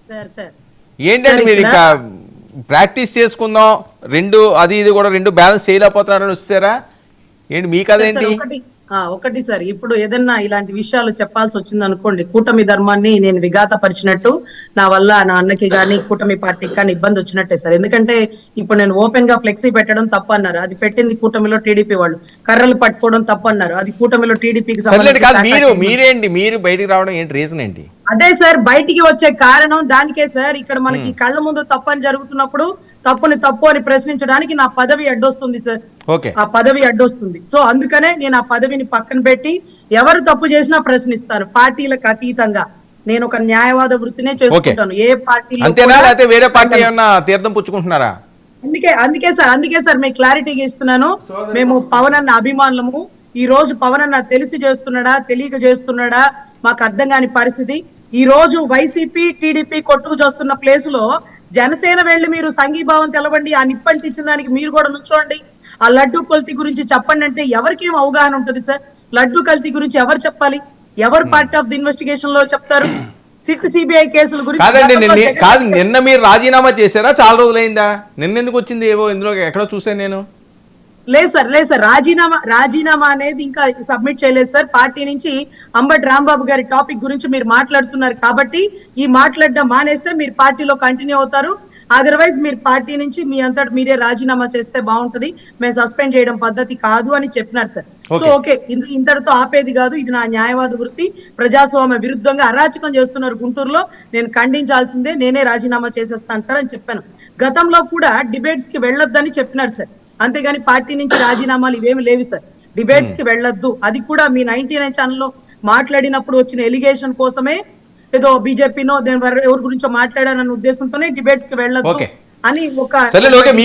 Sir sir ఏంటంటే మీరు ఇంకా ప్రాక్టీస్ చేసుకుందాం, రెండు అది ఇది కూడా రెండు బ్యాలెన్స్ చేయలేకపోతున్నారని వచ్చారా ఏంటి మీకు అదేంటి? ఒకటి సార్, ఇప్పుడు ఏదన్నా ఇలాంటి విషయాలు చెప్పాల్సి వచ్చింది అనుకోండి, కూటమి ధర్మాన్ని నేను విఘాతపరిచినట్టు, నా వల్ల నా అన్నకి గానీ కూటమి పార్టీకి కానీ ఇబ్బంది వచ్చినట్టే సార్. ఎందుకంటే ఇప్పుడు నేను ఓపెన్ గా ఫ్లెక్సీ పెట్టడం తప్పు అన్నారు, అది పెట్టింది కూటమిలో టీడీపీ వాళ్ళు. కర్రలు పట్టుకోవడం తప్పు అన్నారు, అది కూటమిలో టీడీపీకి మీరేంటి మీరు బయటికి రావడం ఏంటి రీజన్ ఏంటి? అదే సార్, బయటికి వచ్చే కారణం దానికే సార్. ఇక్కడ మనకి కళ్ళ ముందు తప్పని జరుగుతున్నప్పుడు తప్పుని తప్పు అని ప్రశ్నించడానికి నా పదవి అడ్డొస్తుంది సార్. ఆ పదవి అడ్డొస్తుంది. సో అందుకనే నేను ఆ పదవిని పక్కన పెట్టి ఎవరు తప్పు చేసినా ప్రశ్నిస్తాను, పార్టీలకు అతీతంగా. నేను ఒక న్యాయవాద వృత్తినే చేసుకుంటాను. ఏ పార్టీ వేరే పార్టీ ఏమన్నా తీర్థం పుచ్చుకుంటున్నారా? అందుకే సార్ మీకు క్లారిటీగా ఇస్తున్నాను. మేము పవన్ అన్న అభిమానులము. ఈ రోజు పవన్ అన్న తెలిసి చేస్తున్నాడా తెలియక చేస్తున్నాడా మాకు అర్థం కాని పరిస్థితి. ఈ రోజు వైసీపీ టీడీపీ కొట్టుకు చేస్తున్న ప్లేస్ లో జనసేన వెళ్లి మీరు సంఘీభావం తెలవండి, ఆ నిప్పంటించిన దానికి మీరు కూడా నుంచోండి. ఆ లడ్డు కల్తీ గురించి చెప్పండి అంటే ఎవరికేం అవగాహన ఉంటుంది సార్? లడ్డు కల్తీ గురించి ఎవరు చెప్పాలి? ఎవరు పార్ట్ ఆఫ్ ది ఇన్వెస్టిగేషన్ లో చెప్తారు? సిట్ సిబిఐ కేసుల గురించి కాదు. నిన్న మీరు రాజీనామా చేశారా? చాలా రోజులైందా? నిన్న ఎందుకు వచ్చింది? ఏవో ఇందులో ఎక్కడో చూసాను నేను. లేదు సార్, రాజీనామా అనేది ఇంకా సబ్మిట్ చేయలేదు సార్. పార్టీ నుంచి అంబటి రాంబాబు గారి టాపిక్ గురించి మీరు మాట్లాడుతున్నారు కాబట్టి ఈ మాట్లాడడం మానేస్తే మీరు పార్టీలో కంటిన్యూ అవుతారు. అదర్వైజ్ మీరు పార్టీ నుంచి మీ అంతటి మీరే రాజీనామా చేస్తే బాగుంటది, మేము సస్పెండ్ చేయడం పద్ధతి కాదు అని చెప్పినారు సార్. సో ఓకే, ఇంతటితో ఆపేది కాదు. ఇది నా న్యాయవాద వృత్తి. ప్రజాస్వామ్య విరుద్ధంగా అరాచకం చేస్తున్నారు గుంటూరులో, నేను ఖండించాల్సిందే, నేనే రాజీనామా చేసేస్తాను సార్ అని చెప్పాను. గతంలో కూడా డిబేట్స్ కి వెళ్ళొద్దని చెప్పినారు సార్, అంతేగాని పార్టీ నుంచి రాజీనామాలు ఇవేమి లేవు సార్. డిబేట్స్ కి వెళ్ళొద్దు, అది కూడా మీ 99 ఛానల్లో మాట్లాడినప్పుడు వచ్చిన ఎలిగేషన్ కోసమే, ఏదో బీజేపీనో ఎవరి గురించో మాట్లాడానన్న ఉద్దేశంతోనే డిబేట్స్ కి వెళ్ళొద్దు అని ఒక